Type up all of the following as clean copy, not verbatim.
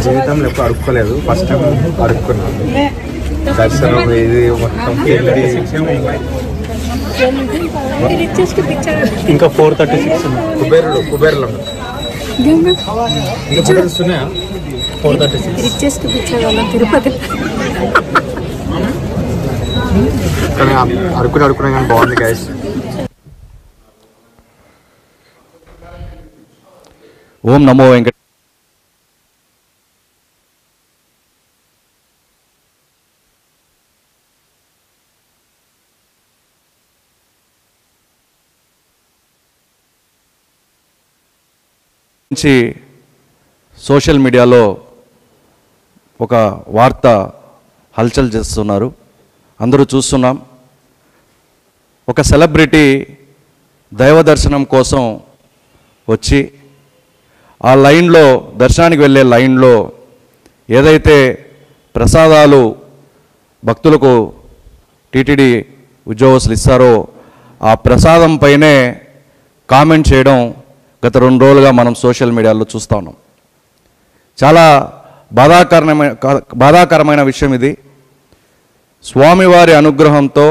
జీవితంలో ఎప్పుడు అడుక్కోలేదు, first time అడుక్కున్నాను. దర్శనం ఇది మొత్తం ఇంకా 436 కుబేరులో 436 తిరుపతి కానీ అడుక్కున్నా కానీ బాగుంది గైస్. ఓం నమో వెంకట. నుంచి సోషల్ మీడియాలో ఒక వార్త హల్చల్ చేస్తున్నారు, అందరూ చూస్తున్నాం. ఒక సెలబ్రిటీ దైవ దర్శనం కోసం వచ్చి ఆ లైన్లో, దర్శనానికి వెళ్ళే లైన్లో ఏదైతే ప్రసాదాలు భక్తులకు టీటీడీ ఉద్యోగస్తులు ఇస్తారో ఆ ప్రసాదం పైనే కామెంట్ చేయడం గత 2 రోజులుగా మనం సోషల్ మీడియాలో చూస్తూ ఉన్నాం. చాలా బాధాకరమైన విషయం ఇది. స్వామివారి అనుగ్రహంతో,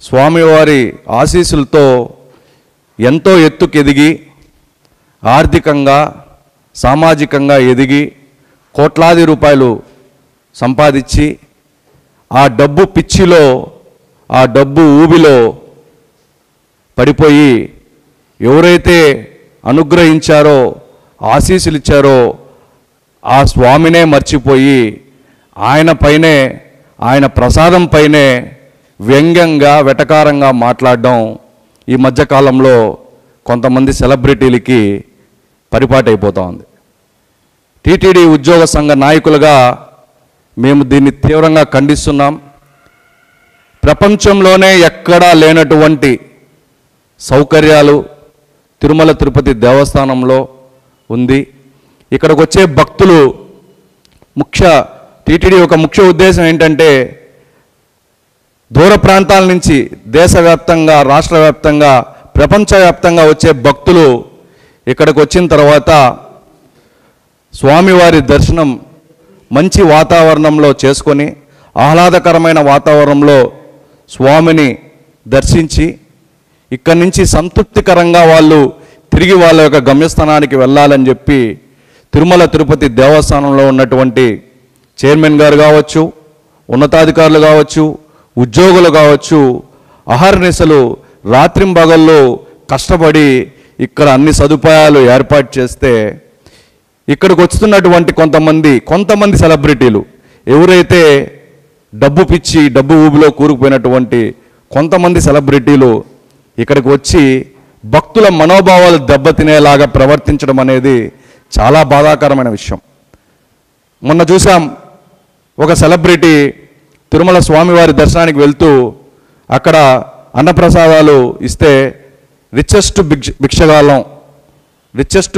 స్వామివారి ఆశీస్సులతో ఎంతో ఎత్తుకెదిగి, ఆర్థికంగా సామాజికంగా ఎదిగి కోట్లాది రూపాయలు సంపాదించి ఆ డబ్బు పిచ్చిలో, ఆ డబ్బు ఊబిలో పడిపోయి ఎవరైతే అనుగ్రహించారో, ఆశీస్సులు ఇచ్చారో ఆ స్వామినే మర్చిపోయి ఆయన పైనే, ఆయన ప్రసాదం పైనే వ్యంగ్యంగా వెటకారంగా మాట్లాడడం ఈ మధ్యకాలంలో కొంతమంది సెలబ్రిటీలకి పరిపాటైపోతూ ఉంది. టీటీడీ ఉద్యోగ సంఘ నాయకులుగా మేము దీన్ని తీవ్రంగా ఖండిస్తున్నాం. ప్రపంచంలోనే ఎక్కడా లేనటువంటి సౌకర్యాలు తిరుమల తిరుపతి దేవస్థానంలో ఉంది. ఇక్కడికి వచ్చే భక్తులు టీటీడీ ఒక ముఖ్య ఉద్దేశం ఏంటంటే దూర ప్రాంతాల నుంచి దేశవ్యాప్తంగా, రాష్ట్ర వ్యాప్తంగా, ప్రపంచవ్యాప్తంగా వచ్చే భక్తులు ఇక్కడికి వచ్చిన తర్వాత స్వామివారి దర్శనం మంచి వాతావరణంలో చేసుకొని, ఆహ్లాదకరమైన వాతావరణంలో స్వామిని దర్శించి ఇక్కడి నుంచి సంతృప్తికరంగా వాళ్ళు తిరిగి వాళ్ళ యొక్క గమ్యస్థానానికి వెళ్ళాలని చెప్పి తిరుమల తిరుపతి దేవస్థానంలో ఉన్నటువంటి చైర్మన్ గారు కావచ్చు, ఉన్నతాధికారులు కావచ్చు, ఉద్యోగులు కావచ్చు, అహర్నిశలు రాత్రింబగళ్ళు కష్టపడి ఇక్కడ అన్ని సదుపాయాలు ఏర్పాటు చేస్తే ఇక్కడికి వస్తున్నటువంటి కొంతమంది సెలబ్రిటీలు ఎవరైతే డబ్బు పిచ్చి, డబ్బు ఊబిలో కూరుకుపోయినటువంటి కొంతమంది సెలబ్రిటీలు ఇక్కడికి వచ్చి భక్తుల మనోభావాలు దెబ్బతినేలాగా ప్రవర్తించడం అనేది చాలా బాధాకరమైన విషయం. మొన్న చూసాం, ఒక సెలబ్రిటీ తిరుమల స్వామివారి దర్శనానికి వెళ్తూ అక్కడ అన్నప్రసాదాలు ఇస్తే రిచెస్ట్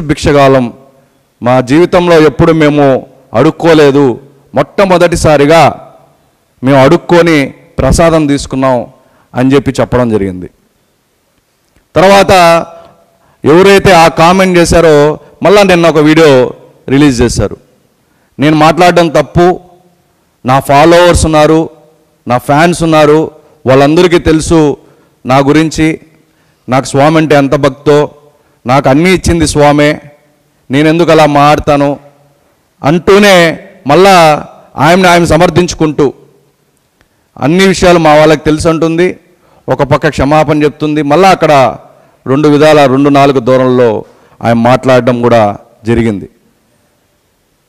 భిక్షగాలం మా జీవితంలో ఎప్పుడు మేము అడుక్కోలేదు, మొట్టమొదటిసారిగా మేము అడుక్కొని ప్రసాదం తీసుకున్నాం అని చెప్పి చెప్పడం జరిగింది. తర్వాత ఎవరైతే ఆ కామెంట్ చేశారో మళ్ళీ నిన్న ఒక వీడియో రిలీజ్ చేశారు. నేను మాట్లాడడం తప్పు, నా ఫాలోవర్స్ ఉన్నారు, నా ఫ్యాన్స్ ఉన్నారు, వాళ్ళందరికీ తెలుసు నా గురించి, నాకు స్వామి అంటే ఎంత భక్తో, నాకు అన్నీ ఇచ్చింది స్వామే, నేను ఎందుకు అలా మాట్లాడతాను అంటూనే మళ్ళా ఆయన సమర్థించుకుంటూ అన్ని విషయాలు మా వాళ్ళకి తెలుసు అంటుంది. ఒక పక్క క్షమాపణ చెప్తుంది, మళ్ళీ అక్కడ 2-4 దూరంలో ఆయన మాట్లాడడం కూడా జరిగింది.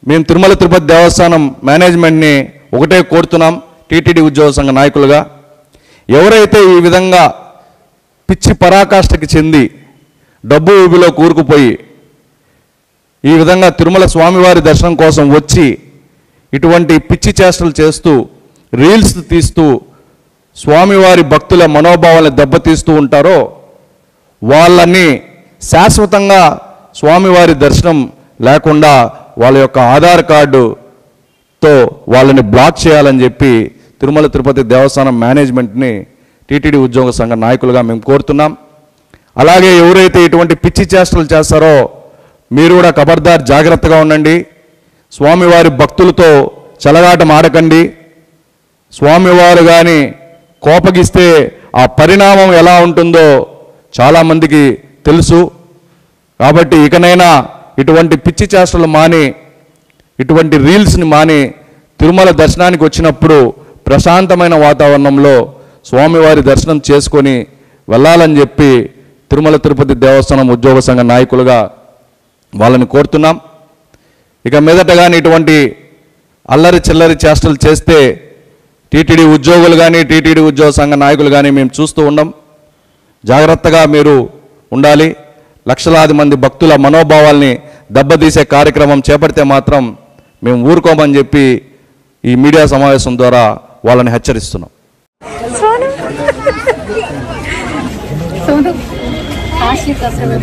మేము తిరుమల తిరుపతి దేవస్థానం మేనేజ్మెంట్ని ఒకటే కోరుతున్నాం, టీటీడీ ఉద్యోగ సంఘ నాయకులుగా, ఎవరైతే ఈ విధంగా పిచ్చి పరాకాష్ఠకి చెంది డబ్బు ఊబిలో కూరుకుపోయి ఈ విధంగా తిరుమల స్వామివారి దర్శనం కోసం వచ్చి ఇటువంటి పిచ్చి చేష్టలు చేస్తూ రీల్స్ తీస్తూ స్వామివారి భక్తుల మనోభావాలను దెబ్బతీస్తూ ఉంటారో వాళ్ళని శాశ్వతంగా స్వామివారి దర్శనం లేకుండా వాళ్ళ యొక్క ఆధార్ కార్డుతో వాళ్ళని బ్లాక్ చేయాలని చెప్పి తిరుమల తిరుపతి దేవస్థానం మేనేజ్మెంట్ని టీటీడీ ఉద్యోగ సంఘ నాయకులుగా మేము కోరుతున్నాం. అలాగే ఎవరైతే ఇటువంటి పిచ్చి చేష్టలు చేస్తారో మీరు కూడా ఖబర్దార్ జాగ్రత్తగా ఉండండి. స్వామివారి భక్తులతో చెలగాటం ఆడకండి. స్వామివారు కానీ కోపగిస్తే ఆ పరిణామం ఎలా ఉంటుందో చాలామందికి తెలుసు. కాబట్టి ఇకనైనా ఇటువంటి పిచ్చి చేష్టలు మాని, ఇటువంటి రీల్స్ని మాని తిరుమల దర్శనానికి వచ్చినప్పుడు ప్రశాంతమైన వాతావరణంలో స్వామివారి దర్శనం చేసుకొని వెళ్ళాలని చెప్పి తిరుమల తిరుపతి దేవస్థానం ఉద్యోగ సంఘ నాయకులుగా వాళ్ళని కోరుతున్నాం. ఇక మీదట కానీ ఇటువంటి అల్లరి చిల్లరి చేష్టలు చేస్తే టీటీడీ ఉద్యోగులు కానీ టీటీడీ ఉద్యోగ సంఘ నాయకులు కానీ మేము చూస్తూ ఉండం. జాగ్రత్తగా మీరు ఉండాలి. లక్షలాది మంది భక్తుల మనోభావాల్ని దెబ్బతీసే కార్యక్రమం చేపడితే మాత్రం మేము ఊరుకోమని చెప్పి ఈ మీడియా సమావేశం ద్వారా వాళ్ళని హెచ్చరిస్తున్నాం.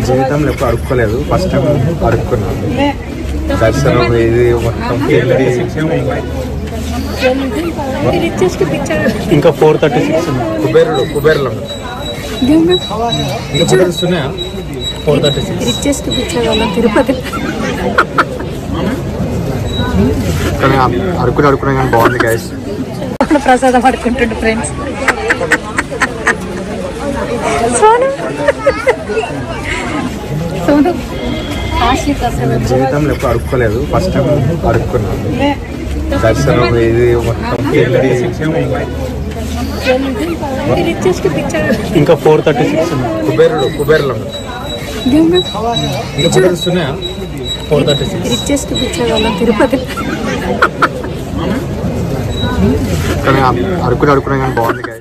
జీవితంలో ఎప్పుడు అడుక్కోలేదు, ఫస్ట్ టైం అడుక్కున్నాను. దర్శనం ఇది మొత్తం ఇంకా 436 కుబేరులో ఇంకా వస్తున్నాయా 436 తిరుపతి కానీ అడుక్కున్నా కానీ బాగుంది గైస్. ప్రసాదం పడుకుంటుండు ఫ్రెండ్స్. జీవితంలో ఎప్పుడు అడుక్కోలేదు, ఫస్ట్ టైం అడుక్కున్నాను. దర్శనం ఇది మొత్తం ఇంకా 436 కుబేరులో ఇంకా వస్తున్నాయా 436 తిరుపతి కానీ అడుక్కున్నా కానీ బాగుంది గైస్.